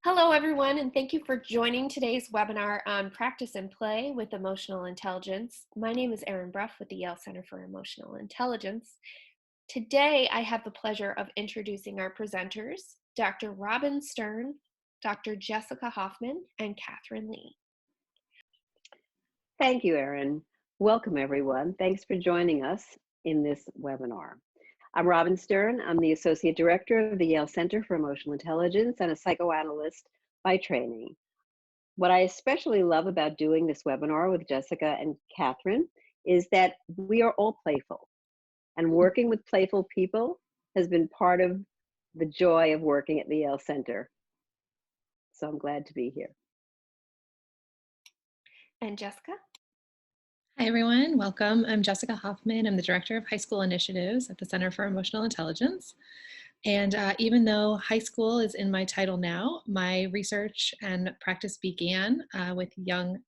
Hello, everyone, and thank you for joining today's webinar on Practice and Play with Emotional Intelligence. My name is Erin Bruff with the Yale Center for Emotional Intelligence. Today, I have the pleasure of introducing our presenters, Dr. Robin Stern, Dr. Jessica Hoffmann, and Kathryn Lee. Thank you, Erin. Welcome, everyone. Thanks for joining us in this webinar. I'm Robin Stern. I'm the Associate Director of the Yale Center for Emotional Intelligence and a psychoanalyst by training. What I especially love about doing this webinar with Jessica and Kathryn is that we are all playful, and working with playful people has been part of the joy of working at the Yale Center. So I'm glad to be here. And Jessica? Hi, everyone. Welcome. I'm Jessica Hoffmann. I'm the Director of High School Initiatives at the Center for Emotional Intelligence. And even though high school is in my title now, my research and practice began with young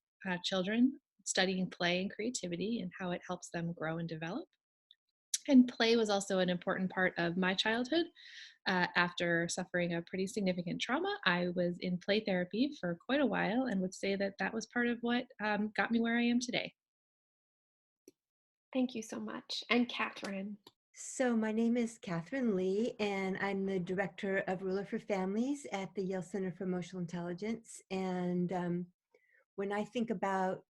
children studying play and creativity and how it helps them grow and develop. And play was also an important part of my childhood. After suffering a pretty significant trauma, I was in play therapy for quite a while and would say that that was part of what got me where I am today. Thank you so much. And Kathryn? So my name is Kathryn Lee, and I'm the Director of Ruler for Families at the Yale Center for Emotional Intelligence. And when I think about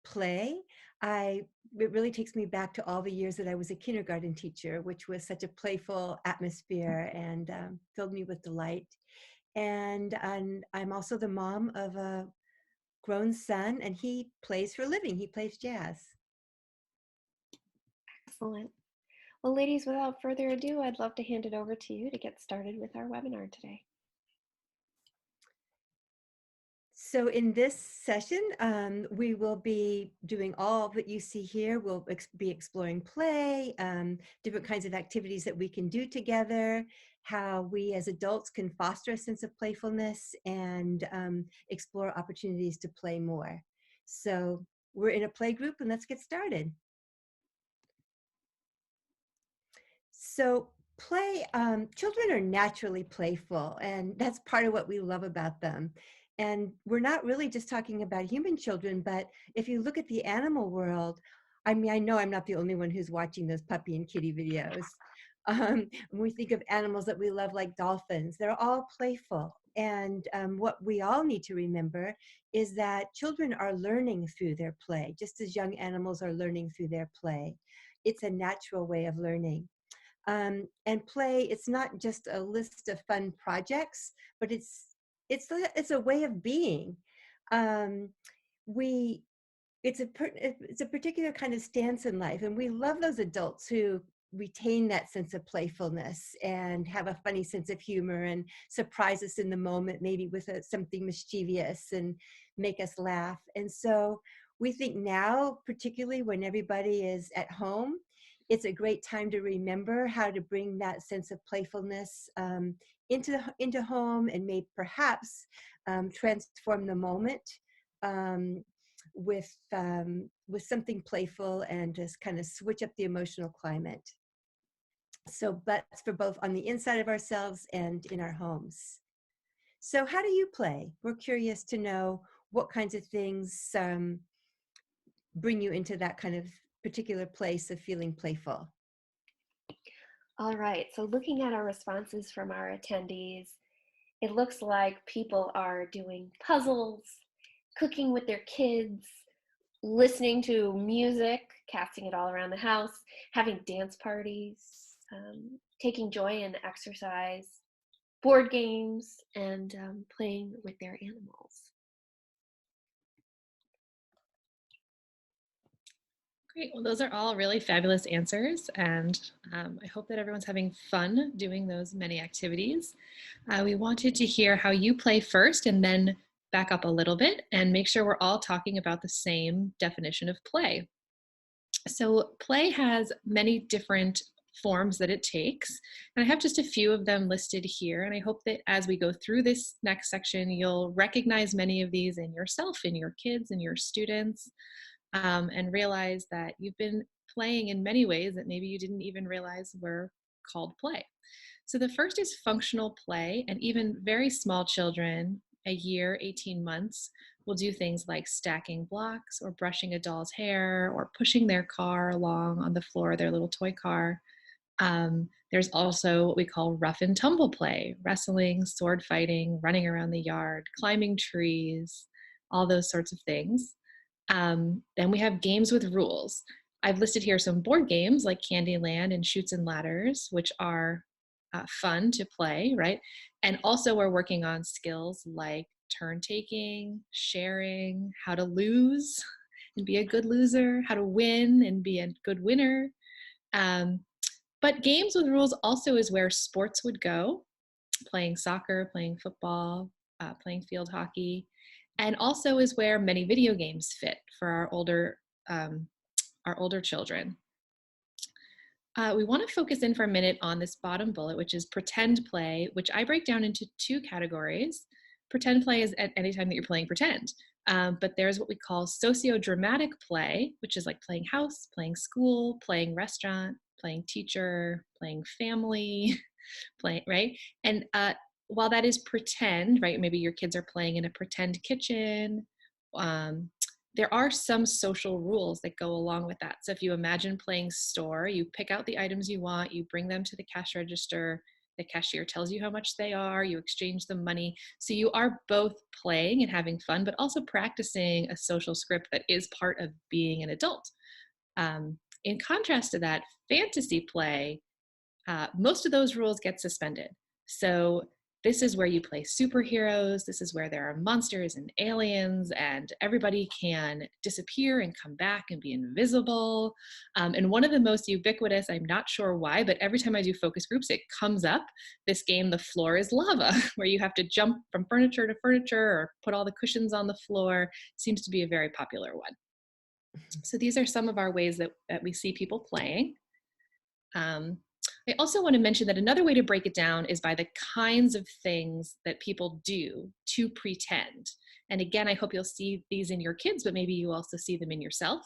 play, it really takes me back to all the years that I was a kindergarten teacher, which was such a playful atmosphere and filled me with delight. And I'm also the mom of a grown son, and he plays for a living. He plays jazz. Excellent. Well, ladies, without further ado, I'd love to hand it over to you to get started with our webinar today. So in this session, we will be doing all that you see here. We'll be exploring play, different kinds of activities that we can do together, how we as adults can foster a sense of playfulness, and explore opportunities to play more. So we're in a play group, and let's get started. So play, children are naturally playful, and that's part of what we love about them. And we're not really just talking about human children, but if you look at the animal world, I mean, I know I'm not the only one who's watching those puppy and kitty videos. When we think of animals that we love, like dolphins, they're all playful. And what we all need to remember is that children are learning through their play, just as young animals are learning through their play. It's a natural way of learning. And play, it's not just a list of fun projects, but it's a way of being. Um, it's a particular kind of stance in life, and we love those adults who retain that sense of playfulness and have a funny sense of humor and surprise us in the moment, maybe with something mischievous, and make us laugh. And so we think now, particularly when everybody is at home, it's a great time to remember how to bring that sense of playfulness into home, and may perhaps transform the moment with something playful, and just kind of switch up the emotional climate. So that's for both on the inside of ourselves and in our homes. So how do you play? We're curious to know what kinds of things bring you into that kind of particular place of feeling playful. All right, so looking at our responses from our attendees, it looks like people are doing puzzles, cooking with their kids, listening to music, casting it all around the house, having dance parties, taking joy in exercise, board games, and playing with their animals. Great. Well, those are all really fabulous answers, and I hope that everyone's having fun doing those many activities. We wanted to hear how you play first, and then back up a little bit and make sure we're all talking about the same definition of play. So play has many different forms that it takes, and I have just a few of them listed here, and I hope that as we go through this next section, you'll recognize many of these in yourself, in your kids, and your students. And realize that you've been playing in many ways that maybe you didn't even realize were called play. So the first is functional play, and even very small children, a year, 18 months, will do things like stacking blocks or brushing a doll's hair or pushing their car along on the floor, their little toy car. There's also what we call rough and tumble play, wrestling, sword fighting, running around the yard, climbing trees, all those sorts of things. Then we have games with rules. I've listed here some board games like Candyland and Chutes and Ladders, which are fun to play, right? And also we're working on skills like turn taking, sharing, how to lose and be a good loser, how to win and be a good winner. Um, but games with rules also is where sports would go, playing soccer, playing football, playing field hockey, and also is where many video games fit for our older children. We want to focus in for a minute on this bottom bullet, which is pretend play, which I break down into two categories. Pretend play is at any time that you're playing pretend. But there's what we call socio-dramatic play, which is like playing house, playing school, playing restaurant, playing teacher, playing family, playing, right? And while that is pretend, right? Maybe your kids are playing in a pretend kitchen. There are some social rules that go along with that. So if you imagine playing store, you pick out the items you want, you bring them to the cash register, the cashier tells you how much they are, you exchange the money. So you are both playing and having fun, but also practicing a social script that is part of being an adult. In contrast to that, fantasy play, most of those rules get suspended. So this is where you play superheroes. This is where there are monsters and aliens and everybody can disappear and come back and be invisible. And one of the most ubiquitous, I'm not sure why, but every time I do focus groups, it comes up, this game, The Floor is Lava, where you have to jump from furniture to furniture or put all the cushions on the floor. Seems to be a very popular one. So these are some of our ways that we see people playing. I also want to mention that another way to break it down is by the kinds of things that people do to pretend. And again, I hope you'll see these in your kids, but maybe you also see them in yourself.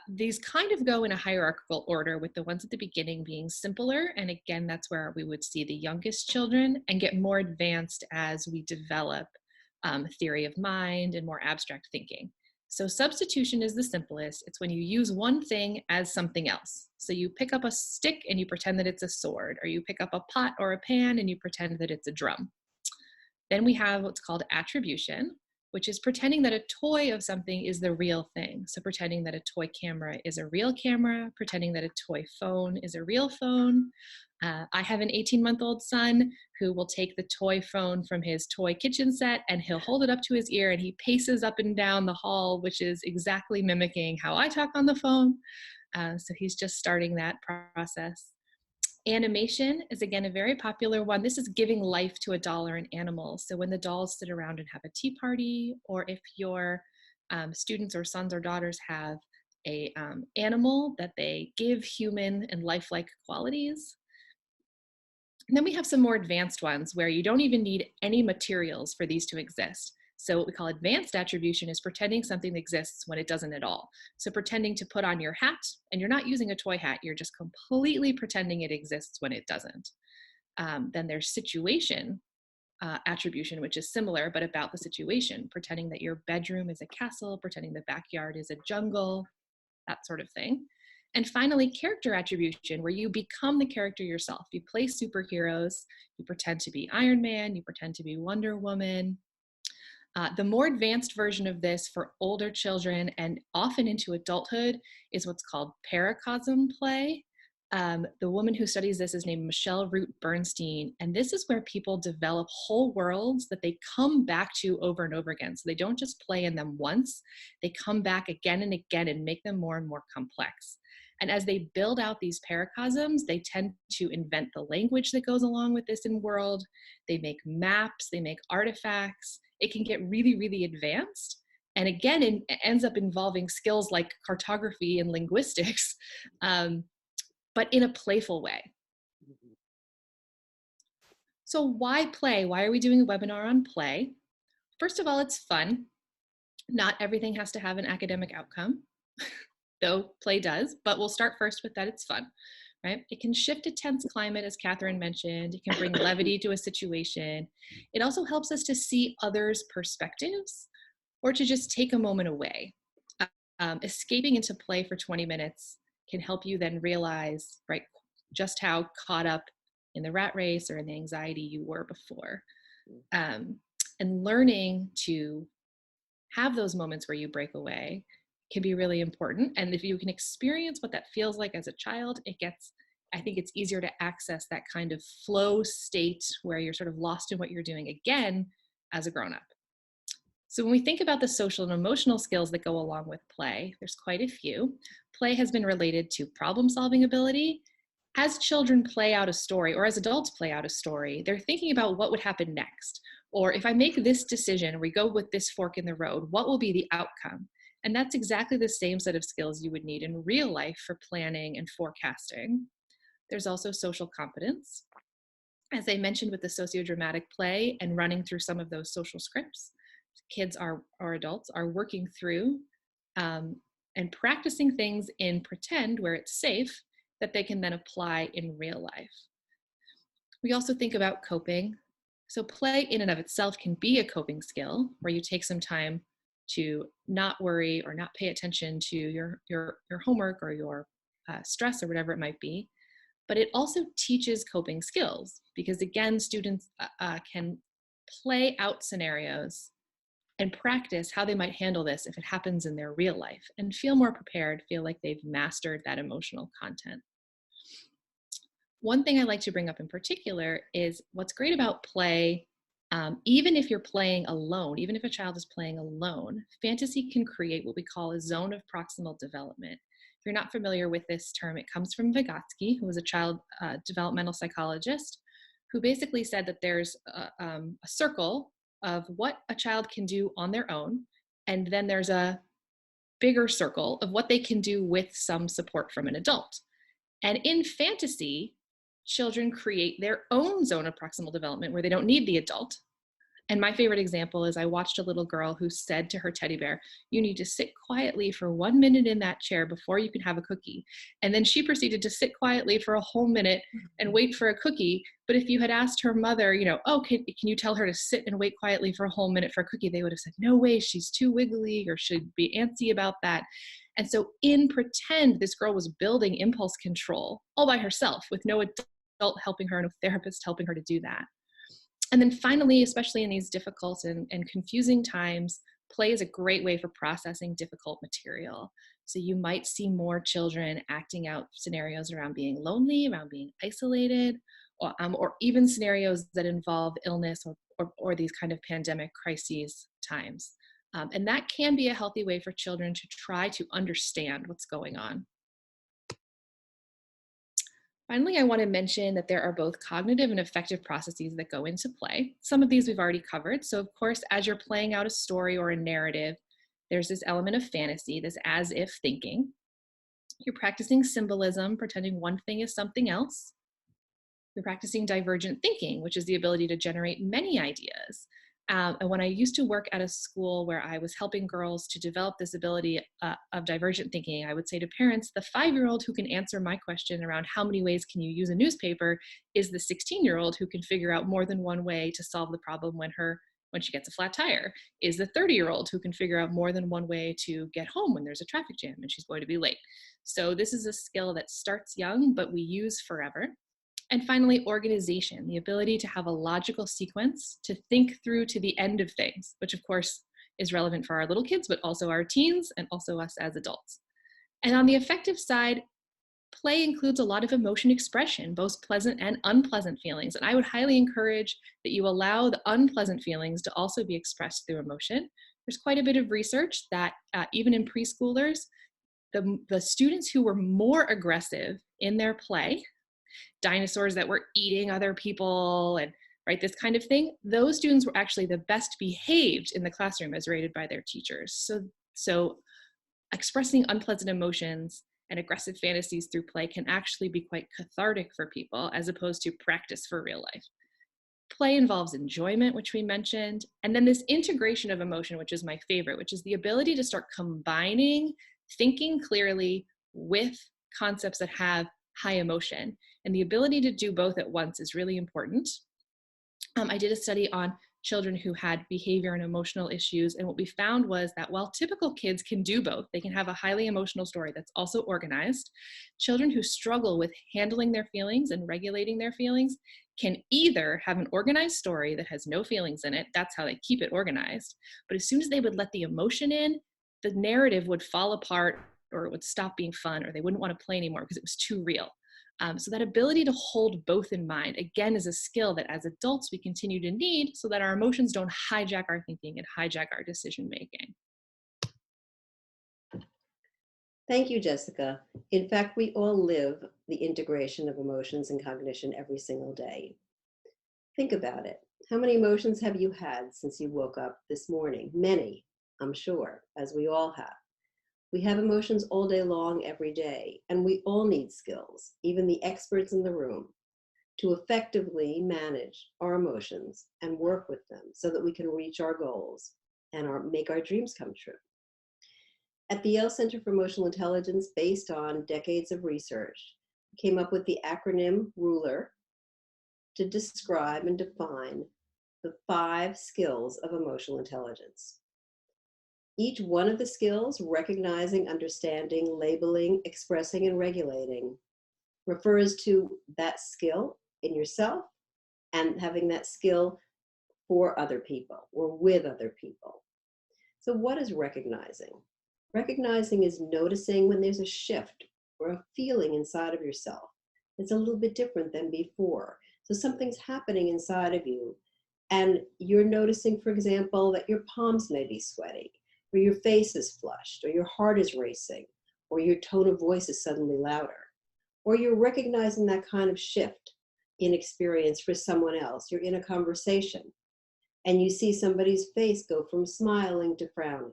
These kind of go in a hierarchical order, with the ones at the beginning being simpler. And again, that's where we would see the youngest children and get more advanced as we develop theory of mind and more abstract thinking. So substitution is the simplest. It's when you use one thing as something else. So you pick up a stick and you pretend that it's a sword, or you pick up a pot or a pan and you pretend that it's a drum. Then we have what's called attribution, which is pretending that a toy of something is the real thing. So pretending that a toy camera is a real camera, pretending that a toy phone is a real phone. I have an 18-month-old son who will take the toy phone from his toy kitchen set and he'll hold it up to his ear and he paces up and down the hall, which is exactly mimicking how I talk on the phone. So he's just starting that process. Animation is again a very popular one. This is giving life to a doll or an animal. So when the dolls sit around and have a tea party, or if your students or sons or daughters have a animal that they give human and lifelike qualities. And then we have some more advanced ones where you don't even need any materials for these to exist. So what we call advanced attribution is pretending something exists when it doesn't at all. So pretending to put on your hat, and you're not using a toy hat, you're just completely pretending it exists when it doesn't. Then there's situation attribution, which is similar, but about the situation, pretending that your bedroom is a castle, pretending the backyard is a jungle, that sort of thing. And finally, character attribution, where you become the character yourself. You play superheroes, you pretend to be Iron Man, you pretend to be Wonder Woman. The more advanced version of this for older children and often into adulthood is what's called paracosm play. The woman who studies this is named Michelle Root Bernstein, and this is where people develop whole worlds that they come back to over and over again. So they don't just play in them once, they come back again and again and make them more and more complex. And as they build out these paracosms, they tend to invent the language that goes along with this in world. They make maps, they make artifacts. It can get really, really advanced. And again, it ends up involving skills like cartography and linguistics, but in a playful way. So why play? Why are we doing a webinar on play? First of all, it's fun. Not everything has to have an academic outcome, though play does, but we'll start first with that it's fun. right? It can shift a tense climate, as Kathryn mentioned. It can bring levity to a situation. It also helps us to see others' perspectives or to just take a moment away. Escaping into play for 20 minutes can help you then realize, right, just how caught up in the rat race or in the anxiety you were before. And learning to have those moments where you break away can be really important. And if you can experience what that feels like as a child, I think it's easier to access that kind of flow state where you're sort of lost in what you're doing again as a grown-up. So when we think about the social and emotional skills that go along with play, there's quite a few. Play has been related to problem-solving ability. As children play out a story, or as adults play out a story, they're thinking about what would happen next. Or if I make this decision, we go with this fork in the road, what will be the outcome? And that's exactly the same set of skills you would need in real life for planning and forecasting. There's also social competence. As I mentioned with the sociodramatic play and running through some of those social scripts, kids or adults are working through and practicing things in pretend where it's safe that they can then apply in real life. We also think about coping. So play in and of itself can be a coping skill where you take some time to not worry or not pay attention to your homework or your stress or whatever it might be. But it also teaches coping skills because, again, students can play out scenarios and practice how they might handle this if it happens in their real life and feel more prepared, feel like they've mastered that emotional content. One thing I like to bring up in particular is what's great about play, even if you're playing alone, even if a child is playing alone, fantasy can create what we call a zone of proximal development. If you're not familiar with this term, it comes from Vygotsky, who was a child developmental psychologist, who basically said that there's a circle of what a child can do on their own, and then there's a bigger circle of what they can do with some support from an adult. And in fantasy, children create their own zone of proximal development where they don't need the adult. And my favorite example is I watched a little girl who said to her teddy bear, "You need to sit quietly for 1 minute in that chair before you can have a cookie." And then she proceeded to sit quietly for a whole minute and wait for a cookie. But if you had asked her mother, oh, can you tell her to sit and wait quietly for a whole minute for a cookie? They would have said, "No way, she's too wiggly or should be antsy about that." And so in pretend, this girl was building impulse control all by herself with no adult helping her, no therapist helping her to do that. And then finally, especially in these difficult and confusing times, play is a great way for processing difficult material. So you might see more children acting out scenarios around being lonely, around being isolated, or even scenarios that involve illness or these kind of pandemic crises times. And that can be a healthy way for children to try to understand what's going on. Finally, I want to mention that there are both cognitive and affective processes that go into play. Some of these we've already covered. So of course, as you're playing out a story or a narrative, there's this element of fantasy, this as if thinking. You're practicing symbolism, pretending one thing is something else. You're practicing divergent thinking, which is the ability to generate many ideas. And when I used to work at a school where I was helping girls to develop this ability of divergent thinking, I would say to parents, the 5-year-old who can answer my question around how many ways can you use a newspaper is the 16-year-old who can figure out more than one way to solve the problem when she gets a flat tire, is the 30-year-old who can figure out more than one way to get home when there's a traffic jam and she's going to be late. So this is a skill that starts young, but we use forever. And finally, organization, the ability to have a logical sequence to think through to the end of things, which of course is relevant for our little kids, but also our teens and also us as adults. And on the affective side, play includes a lot of emotion expression, both pleasant and unpleasant feelings. And I would highly encourage that you allow the unpleasant feelings to also be expressed through emotion. There's quite a bit of research that even in preschoolers, the students who were more aggressive in their play, dinosaurs that were eating other people and right, this kind of thing, those students were actually the best behaved in the classroom as rated by their teachers. So expressing unpleasant emotions and aggressive fantasies through play can actually be quite cathartic for people as opposed to practice for real life. Play involves enjoyment, which we mentioned, and then this integration of emotion, which is my favorite, which is the ability to start combining thinking clearly with concepts that have high emotion. And the ability to do both at once is really important. I did a study on children who had behavior and emotional issues. And what we found was that while typical kids can do both, they can have a highly emotional story that's also organized, children who struggle with handling their feelings and regulating their feelings can either have an organized story that has no feelings in it, that's how they keep it organized, but as soon as they would let the emotion in, the narrative would fall apart, or it would stop being fun, or they wouldn't want to play anymore because it was too real. So that ability to hold both in mind, again, is a skill that as adults we continue to need so that our emotions don't hijack our thinking and hijack our decision making. Thank you, Jessica. In fact, we all live the integration of emotions and cognition every single day. Think about it. How many emotions have you had since you woke up this morning? Many, I'm sure, as we all have. We have emotions all day long, every day, and we all need skills, even the experts in the room, to effectively manage our emotions and work with them so that we can reach our goals and make our dreams come true. At the Yale Center for Emotional Intelligence, based on decades of research, we came up with the acronym RULER to describe and define the 5 skills of emotional intelligence. Each one of the skills, recognizing, understanding, labeling, expressing, and regulating, refers to that skill in yourself and having that skill for other people or with other people. So what is recognizing? Recognizing is noticing when there's a shift or a feeling inside of yourself. It's a little bit different than before. So something's happening inside of you and you're noticing, for example, that your palms may be sweaty, or your face is flushed, or your heart is racing, or your tone of voice is suddenly louder, or you're recognizing that kind of shift in experience for someone else. You're in a conversation and you see somebody's face go from smiling to frowning.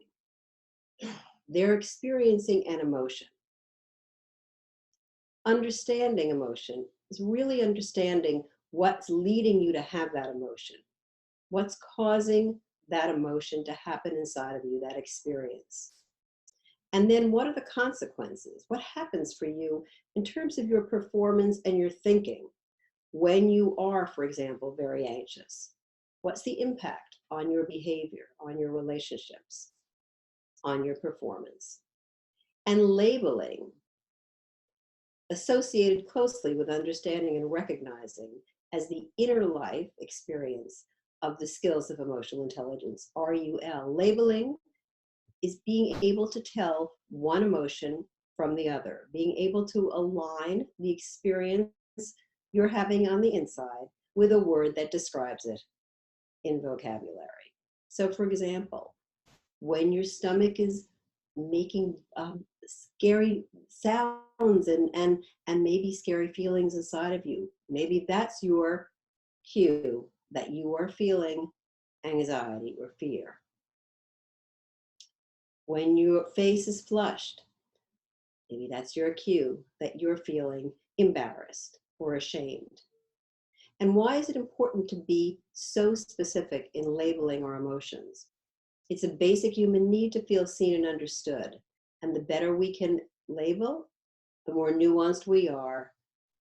They're experiencing an emotion. Understanding emotion is really understanding what's leading you to have that emotion. What's causing that emotion to happen inside of you, that experience. And then what are the consequences? What happens for you in terms of your performance and your thinking when you are, for example, very anxious? What's the impact on your behavior, on your relationships, on your performance? And labeling, associated closely with understanding and recognizing as the inner life experience of the skills of emotional intelligence, RUL. Labeling is being able to tell one emotion from the other, being able to align the experience you're having on the inside with a word that describes it in vocabulary. So for example, when your stomach is making scary sounds and maybe scary feelings inside of you, maybe that's your cue that you are feeling anxiety or fear. When your face is flushed, maybe that's your cue that you're feeling embarrassed or ashamed. And why is it important to be so specific in labeling our emotions? It's a basic human need to feel seen and understood. And the better we can label, the more nuanced we are,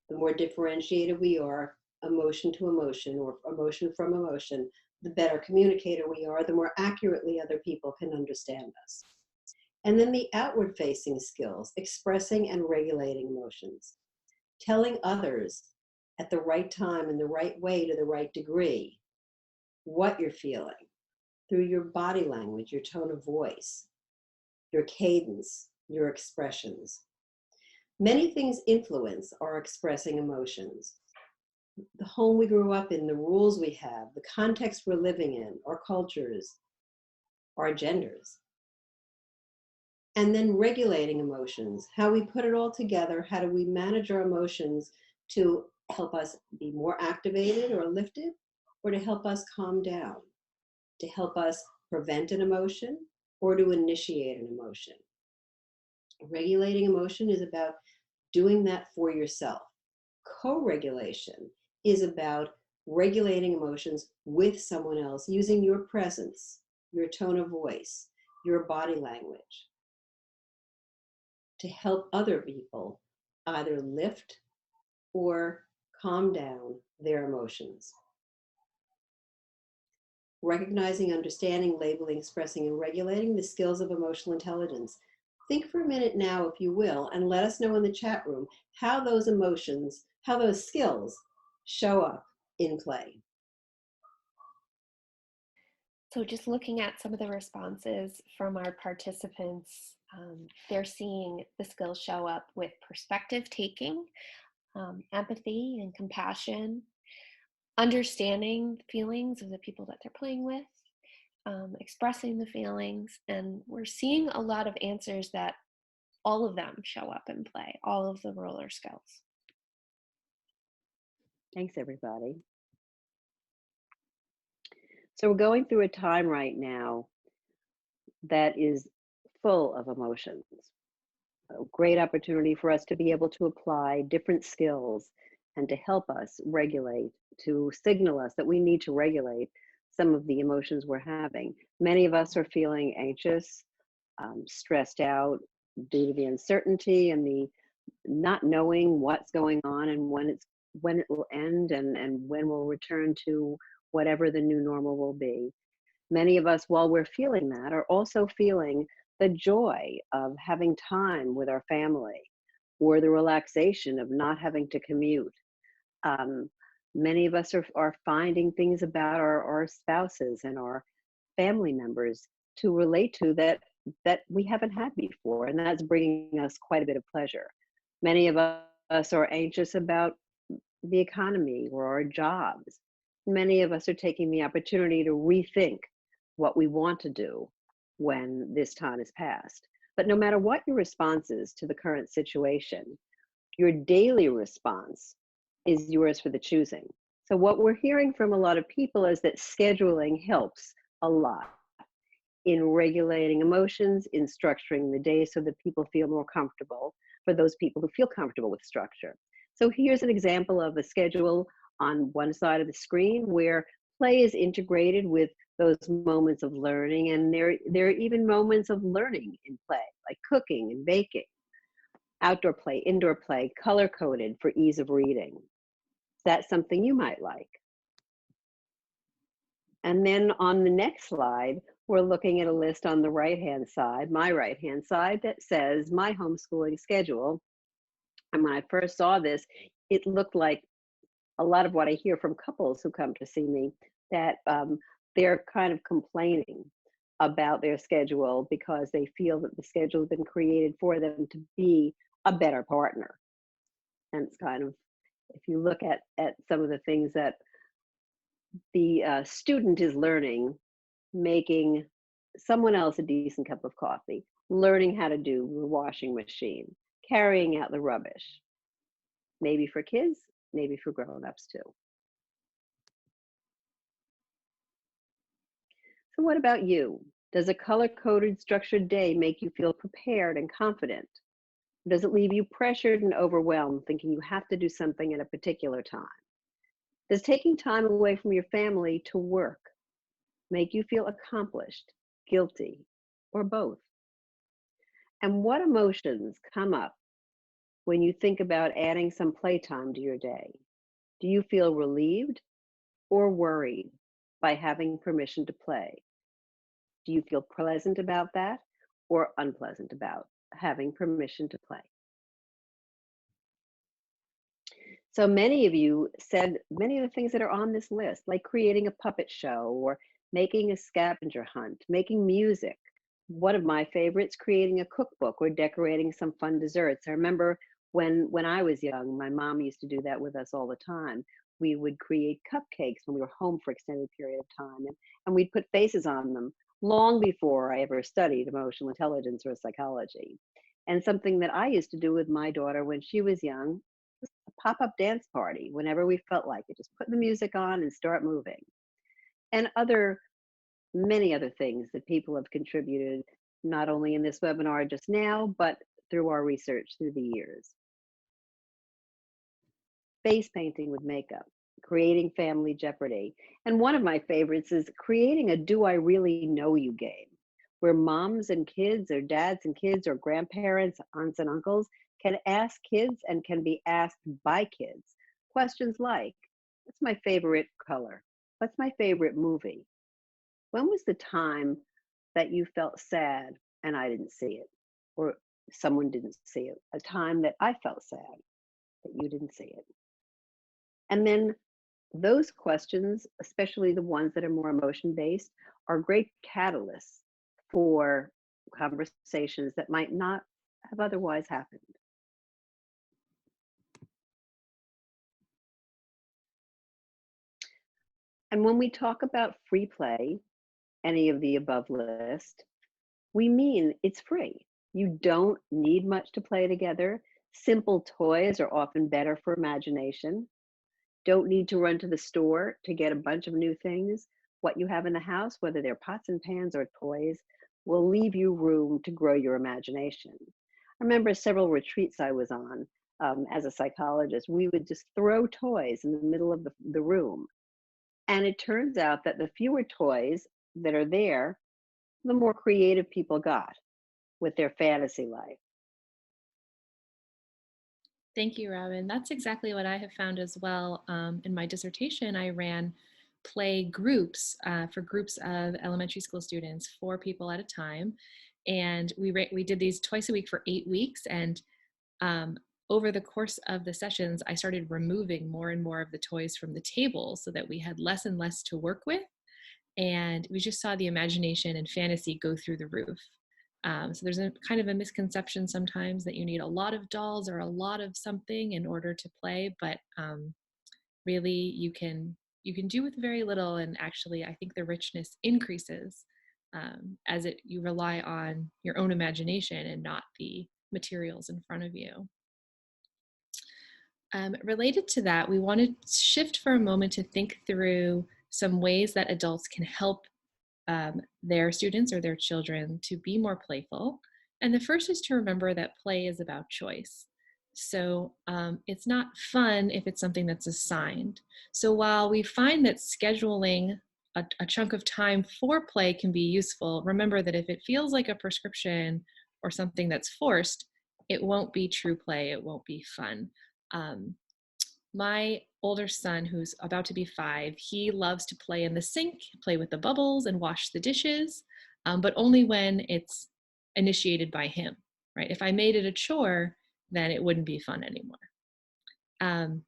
the more differentiated we are, emotion to emotion or emotion from emotion, the better communicator we are, the more accurately other people can understand us. And then the outward facing skills, expressing and regulating emotions, telling others at the right time in the right way to the right degree what you're feeling through your body language, your tone of voice, your cadence, your expressions. Many things influence our expressing emotions. The home we grew up in, the rules we have, the context we're living in, our cultures, our genders. And then regulating emotions, how we put it all together, how do we manage our emotions to help us be more activated or lifted, or to help us calm down, to help us prevent an emotion or to initiate an emotion. Regulating emotion is about doing that for yourself. Co-regulation is about regulating emotions with someone else, using your presence, your tone of voice, your body language to help other people either lift or calm down their emotions. Recognizing, understanding, labeling, expressing, and regulating the skills of emotional intelligence. Think for a minute now, if you will, and let us know in the chat room how those emotions, how those skills show up in play. So just looking at some of the responses from our participants, they're seeing the skills show up with perspective taking, empathy and compassion, understanding the feelings of the people that they're playing with, expressing the feelings, and we're seeing a lot of answers that all of them show up in play, all of the roller skills. Thanks, everybody. So we're going through a time right now that is full of emotions. A great opportunity for us to be able to apply different skills and to help us regulate, to signal us that we need to regulate some of the emotions we're having. Many of us are feeling anxious, stressed out due to the uncertainty and the not knowing what's going on and when it will end and when we'll return to whatever the new normal will be. Many of us, while we're feeling that, are also feeling the joy of having time with our family or the relaxation of not having to commute. Many of us are finding things about our spouses and our family members to relate to that we haven't had before, and that's bringing us quite a bit of pleasure. Many of us are anxious about the economy or our jobs. Many of us are taking the opportunity to rethink what we want to do when this time is past. But no matter what your response is to the current situation, your daily response is yours for the choosing. So what we're hearing from a lot of people is that scheduling helps a lot in regulating emotions, in structuring the day so that people feel more comfortable, for those people who feel comfortable with structure. So here's an example of a schedule on one side of the screen where play is integrated with those moments of learning, and there are even moments of learning in play, like cooking and baking. Outdoor play, indoor play, color-coded for ease of reading. That's something you might like. And then on the next slide, we're looking at a list on the right-hand side, my right-hand side, that says my homeschooling schedule. And when I first saw this, it looked like a lot of what I hear from couples who come to see me, that they're kind of complaining about their schedule because they feel that the schedule has been created for them to be a better partner. And it's kind of, if you look at some of the things that the student is learning, making someone else a decent cup of coffee, learning how to do the washing machine, carrying out the rubbish, maybe for kids, maybe for grown-ups too. So what about you? Does a color-coded structured day make you feel prepared and confident? Does it leave you pressured and overwhelmed, thinking you have to do something at a particular time? Does taking time away from your family to work make you feel accomplished, guilty, or both? And what emotions come up when you think about adding some playtime to your day? Do you feel relieved or worried by having permission to play? Do you feel pleasant about that or unpleasant about having permission to play? So many of you said many of the things that are on this list, like creating a puppet show or making a scavenger hunt, making music. One of my favorites, creating a cookbook or decorating some fun desserts. I remember when I was young, my mom used to do that with us all the time. We would create cupcakes when we were home for extended period of time, and we'd put faces on them long before I ever studied emotional intelligence or psychology. And something that I used to do with my daughter when she was young, a pop-up dance party whenever we felt like it. Just put the music on and start moving. And many other things that people have contributed, not only in this webinar just now, but through our research through the years. Face painting with makeup, creating family jeopardy. And one of my favorites is creating a Do I Really Know You game, where moms and kids or dads and kids or grandparents, aunts and uncles can ask kids and can be asked by kids. Questions like, what's my favorite color? What's my favorite movie? When was the time that you felt sad and I didn't see it? Or someone didn't see it? A time that I felt sad that you didn't see it. And then those questions, especially the ones that are more emotion based, are great catalysts for conversations that might not have otherwise happened. And when we talk about free play, any of the above list, we mean it's free. You don't need much to play together. Simple toys are often better for imagination. Don't need to run to the store to get a bunch of new things. What you have in the house, whether they're pots and pans or toys, will leave you room to grow your imagination. I remember several retreats I was on as a psychologist. We would just throw toys in the middle of the room. And it turns out that the fewer toys that are there, the more creative people got with their fantasy life. Thank you, Robin. That's exactly what I have found as well. In my dissertation, I ran play groups for groups of elementary school students, 4 people at a time. And we did these twice a week for 8 weeks. And over the course of the sessions, I started removing more and more of the toys from the table so that we had less and less to work with. And we just saw the imagination and fantasy go through the roof. So there's a kind of a misconception sometimes that you need a lot of dolls or a lot of something in order to play, but really you can do with very little. And actually, I think the richness increases as you rely on your own imagination and not the materials in front of you. Related to that, we want to shift for a moment to think through some ways that adults can help their students or their children to be more playful. And the first is to remember that play is about choice. So it's not fun if it's something that's assigned. So while we find that scheduling a chunk of time for play can be useful, remember that if it feels like a prescription or something that's forced, it won't be true play, it won't be fun. My older son, who's about to be 5, he loves to play in the sink, play with the bubbles and wash the dishes, but only when it's initiated by him, right? If I made it a chore, then it wouldn't be fun anymore.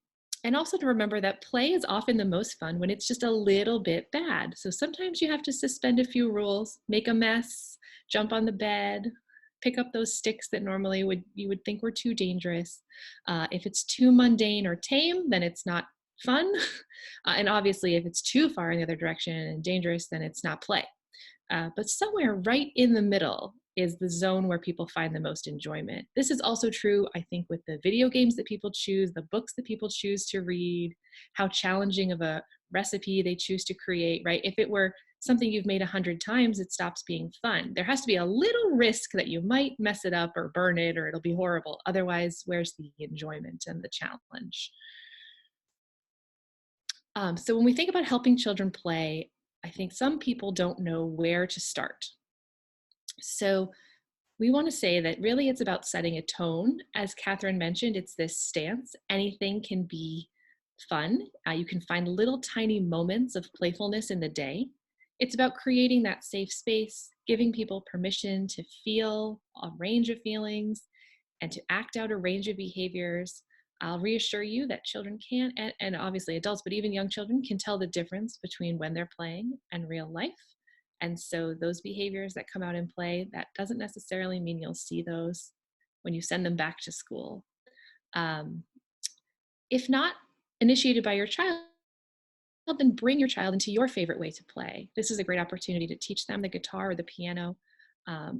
And also to remember that play is often the most fun when it's just a little bit bad. So sometimes you have to suspend a few rules, make a mess, jump on the bed, pick up those sticks that normally you would think were too dangerous. If it's too mundane or tame, then it's not fun. And obviously, if it's too far in the other direction and dangerous, then it's not play. But somewhere right in the middle is the zone where people find the most enjoyment. This is also true, I think, with the video games that people choose, the books that people choose to read, how challenging of a recipe they choose to create, right? If it were something you've made 100 times, it stops being fun. There has to be a little risk that you might mess it up or burn it or it'll be horrible. Otherwise, where's the enjoyment and the challenge? So when we think about helping children play, I think some people don't know where to start. So we want to say that really it's about setting a tone. As Kathryn mentioned, it's this stance. Anything can be fun. You can find little tiny moments of playfulness in the day. It's about creating that safe space, giving people permission to feel a range of feelings and to act out a range of behaviors. I'll reassure you that children can, and obviously adults, but even young children can tell the difference between when they're playing and real life. And so those behaviors that come out in play, that doesn't necessarily mean you'll see those when you send them back to school. If not initiated by your child, then bring your child into your favorite way to play. This is a great opportunity to teach them the guitar or the piano,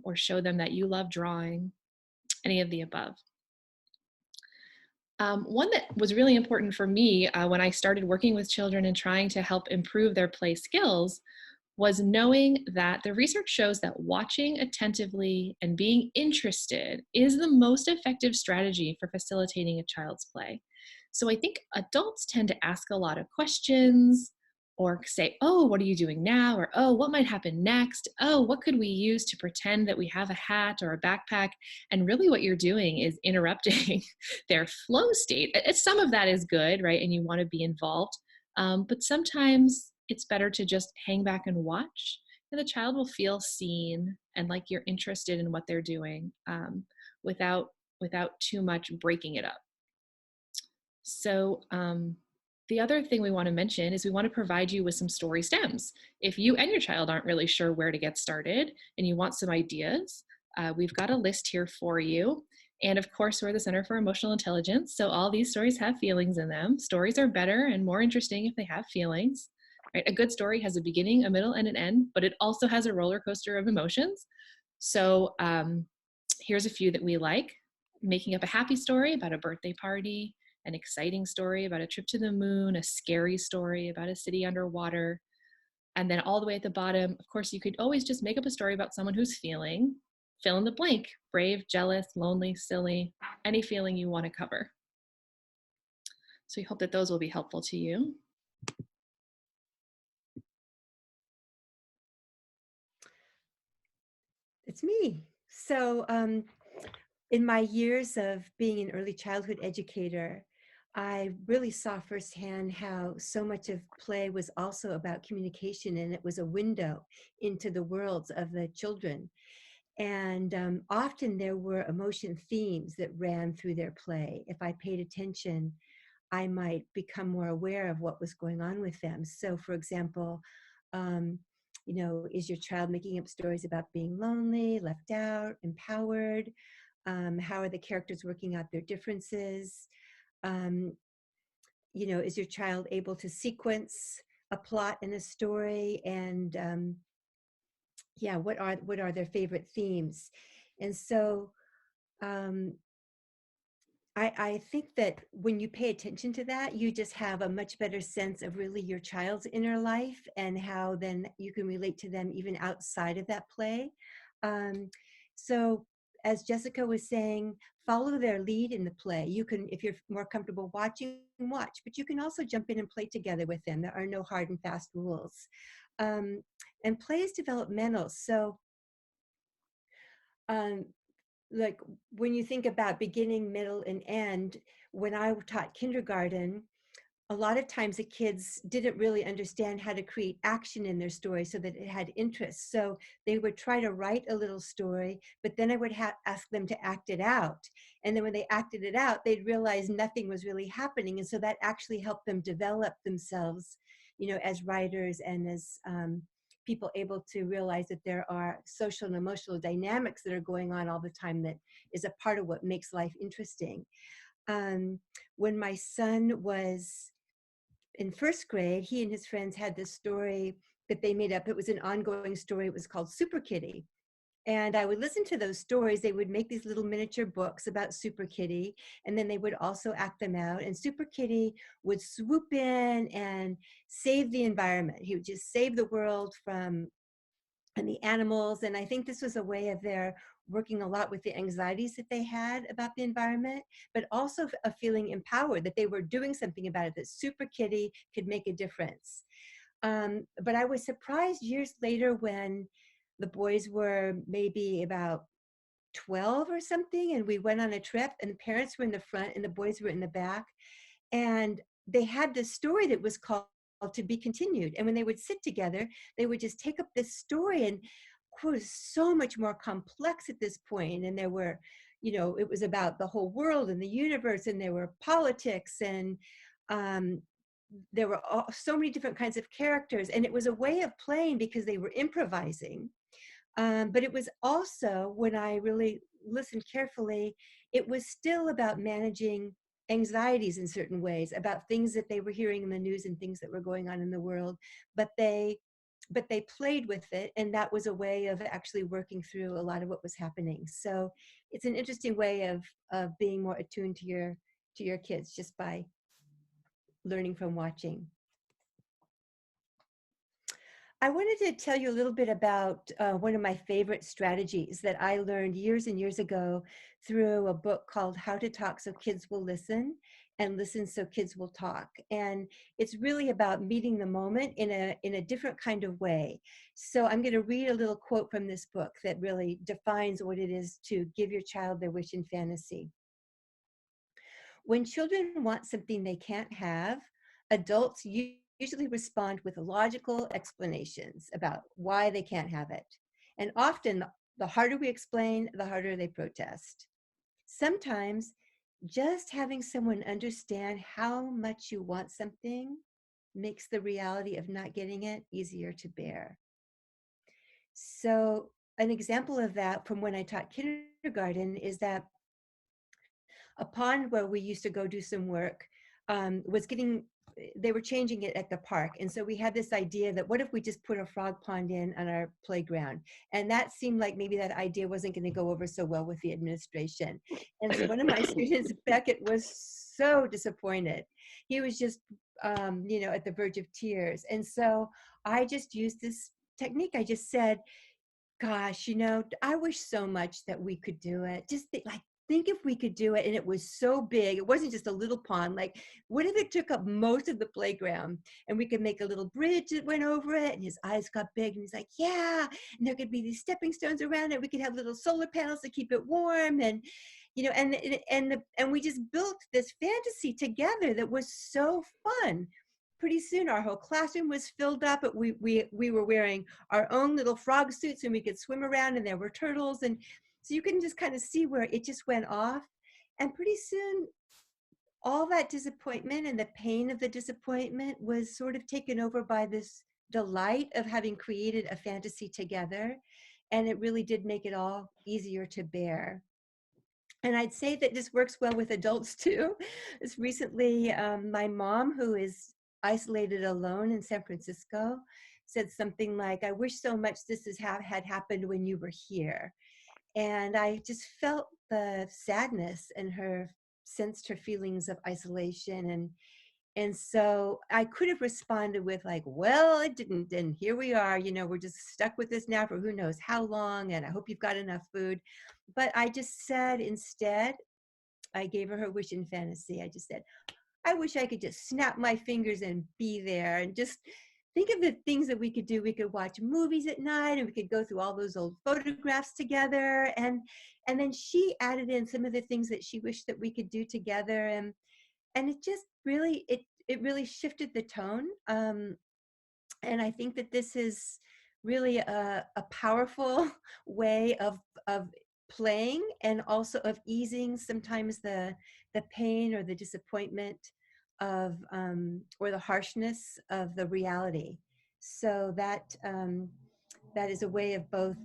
or show them that you love drawing, any of the above. One that was really important for me when I started working with children and trying to help improve their play skills was knowing that the research shows that watching attentively and being interested is the most effective strategy for facilitating a child's play. So I think adults tend to ask a lot of questions or say, oh, what are you doing now? Or, oh, what might happen next? Oh, what could we use to pretend that we have a hat or a backpack? And really what you're doing is interrupting their flow state. Some of that is good, right? And you want to be involved. But sometimes it's better to just hang back and watch, and the child will feel seen and like you're interested in what they're doing, without too much breaking it up. So the other thing we want to mention is we want to provide you with some story stems. If you and your child aren't really sure where to get started and you want some ideas, we've got a list here for you. And of course, we're the Center for Emotional Intelligence, so all these stories have feelings in them. Stories are better and more interesting if they have feelings. Right? A good story has a beginning, a middle, and an end, but it also has a roller coaster of emotions. So here's a few that we like. Making up a happy story about a birthday party, an exciting story about a trip to the moon, a scary story about a city underwater. And then all the way at the bottom, of course, you could always just make up a story about someone who's feeling, fill in the blank, brave, jealous, lonely, silly, any feeling you want to cover. So we hope that those will be helpful to you. It's me. So in my years of being an early childhood educator, I really saw firsthand how so much of play was also about communication, and it was a window into the worlds of the children. And often there were emotion themes that ran through their play. If I paid attention, I might become more aware of what was going on with them. So, for example, um, is your child making up stories about being lonely, left out, empowered? How are the characters working out their differences? Um, is your child able to sequence a plot in a story? And what are their favorite themes? And so um, I think that when you pay attention to that, you just have a much better sense of really your child's inner life and how then you can relate to them even outside of that play. Um, so as Jessica was saying, follow their lead in the play. You can, if you're more comfortable watching, watch, but you can also jump in and play together with them. There are no hard and fast rules. And play is developmental. So um, like when you think about beginning, middle, and end, when I taught kindergarten, a lot of times the kids didn't really understand how to create action in their story so that it had interest. So they would try to write a little story, but then I would ask them to act it out. And then when they acted it out, they'd realize nothing was really happening. And so that actually helped them develop themselves, as writers and as people able to realize that there are social and emotional dynamics that are going on all the time that is a part of what makes life interesting. When my son was in first grade, he and his friends had this story that they made up. It was an ongoing story. It was called Super Kitty. And I would listen to those stories. They would make these little miniature books about Super Kitty, and then they would also act them out. And Super Kitty would swoop in and save the environment. He would just save the world from and the animals. And I think this was a way of their working a lot with the anxieties that they had about the environment, but also of feeling empowered that they were doing something about it, that Super Kitty could make a difference. But I was surprised years later when the boys were maybe about 12 or something, and we went on a trip, and the parents were in the front and the boys were in the back. And they had this story that was called To Be Continued. And when they would sit together, they would just take up this story, and it was so much more complex at this point. And there were, it was about the whole world and the universe, and there were politics, and there were so many different kinds of characters. And it was a way of playing because they were improvising. But it was also, when I really listened carefully, it was still about managing anxieties in certain ways, about things that they were hearing in the news and things that were going on in the world. But they played with it, and that was a way of actually working through a lot of what was happening. So it's an interesting way of being more attuned to your kids just by learning from watching. I wanted to tell you a little bit about one of my favorite strategies that I learned years and years ago through a book called How to Talk So Kids Will Listen. and listen so kids will talk. And it's really about meeting the moment in a different kind of way. So I'm going to read a little quote from this book that really defines what it is to give your child their wish and fantasy. When children want something they can't have, adults usually respond with logical explanations about why they can't have it. And often, the harder we explain, the harder they protest. Sometimes, just having someone understand how much you want something makes the reality of not getting it easier to bear. So, an example of that from when I taught kindergarten is that a pond where we used to go do some work was getting, they were changing it at the park. And so we had this idea that what if we just put a frog pond in on our playground? And that seemed like maybe that idea wasn't going to go over so well with the administration. And so one of my students, Beckett, was so disappointed. He was just, at the verge of tears. And so I just used this technique. I just said, gosh, I wish so much that we could do it. Just think if we could do it and it was so big. It wasn't just a little pond. Like, what if it took up most of the playground and we could make a little bridge that went over it? And his eyes got big and he's like, yeah. And there could be these stepping stones around it. We could have little solar panels to keep it warm. And, and we just built this fantasy together that was so fun. Pretty soon our whole classroom was filled up, but we were wearing our own little frog suits and we could swim around and there were turtles. And so you can just kind of see where it just went off. And pretty soon all that disappointment and the pain of the disappointment was sort of taken over by this delight of having created a fantasy together. And it really did make it all easier to bear. And I'd say that this works well with adults too. It's recently, my mom, who is isolated alone in San Francisco, said something like, I wish so much this had happened when you were here. And I just felt the sadness in her, sensed her feelings of isolation. And so I could have responded with like, well, it didn't. And here we are, we're just stuck with this now for who knows how long. And I hope you've got enough food. But I just said, instead, I gave her wish and fantasy. I just said, I wish I could just snap my fingers and be there and just think of the things that we could do. We could watch movies at night and we could go through all those old photographs together. And then she added in some of the things that she wished that we could do together. And it just really, it really shifted the tone. And I think that this is really a powerful way of playing and also of easing sometimes the pain or the disappointment of or the harshness of the reality. So that that is a way of both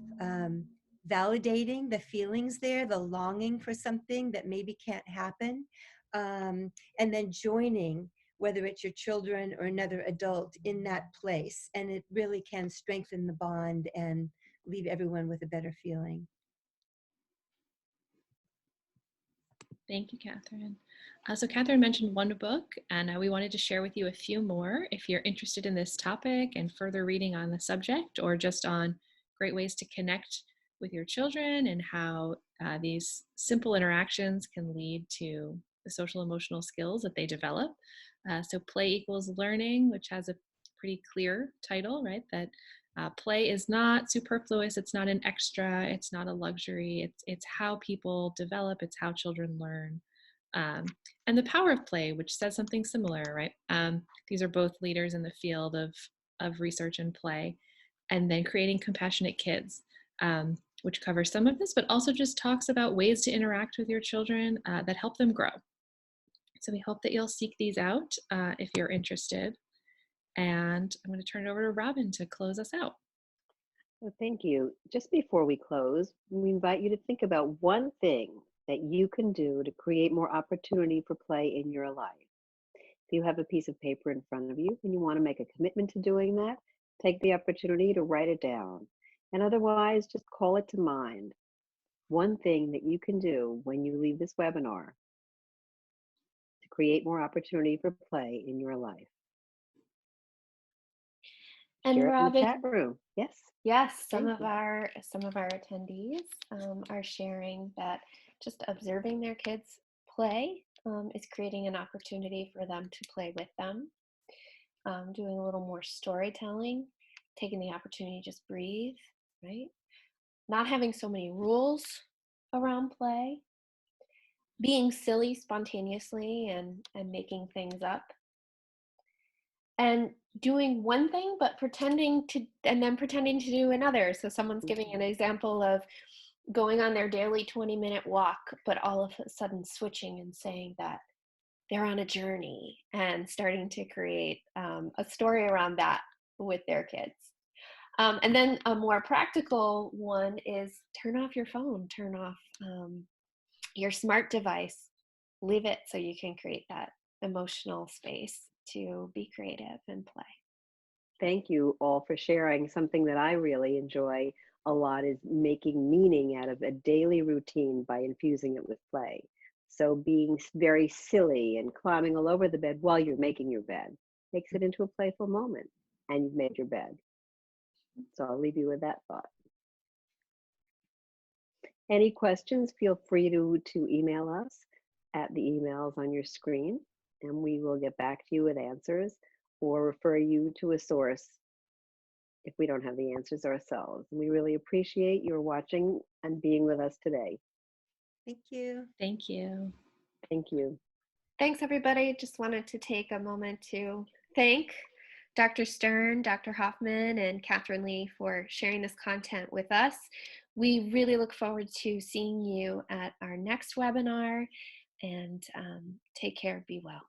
validating the feelings there, the longing for something that maybe can't happen, and then joining, whether it's your children or another adult, in that place. And it really can strengthen the bond and leave everyone with a better feeling. Thank you, Kathryn. So Kathryn mentioned one book, and we wanted to share with you a few more if you're interested in this topic and further reading on the subject, or just on great ways to connect with your children and how these simple interactions can lead to the social emotional skills that they develop. So Play Equals Learning, which has a pretty clear title, right? That play is not superfluous, it's not an extra, it's not a luxury, it's how people develop, it's how children learn. And The Power of Play, which says something similar, right? These are both leaders in the field of research and play. And then Creating Compassionate Kids, which covers some of this, but also just talks about ways to interact with your children that help them grow. So we hope that you'll seek these out if you're interested. And I'm going to turn it over to Robin to close us out. Well, thank you. Just before we close, we invite you to think about one thing that you can do to create more opportunity for play in your life. If you have a piece of paper in front of you and you want to make a commitment to doing that, take the opportunity to write it down. And otherwise, just call it to mind. One thing that you can do when you leave this webinar to create more opportunity for play in your life. And Share it in the Robin, chat room. Yes. yes, some Thank of you. our attendees are sharing that just observing their kids play is creating an opportunity for them to play with them, doing a little more storytelling, taking the opportunity to just breathe, right? Not having so many rules around play, being silly spontaneously and making things up, and doing one thing but pretending to and then pretending to do another. So someone's giving an example of going on their daily 20-minute walk, but all of a sudden switching and saying that they're on a journey and starting to create a story around that with their kids. And then a more practical one is turn off your phone, turn off your smart device, leave it so you can create that emotional space to be creative and play. Thank you all for sharing. Something that I really enjoy a lot is making meaning out of a daily routine by infusing it with play. So being very silly and climbing all over the bed while you're making your bed makes it into a playful moment, and you've made your bed. So I'll leave you with that thought. Any questions, feel free to email us at the emails on your screen, and we will get back to you with answers or refer you to a source if we don't have the answers ourselves. We really appreciate your watching and being with us today. Thank you. Thank you. Thank you. Thanks, everybody. Just wanted to take a moment to thank Dr. Stern, Dr. Hoffman, and Kathryn Lee for sharing this content with us. We really look forward to seeing you at our next webinar, and take care, be well.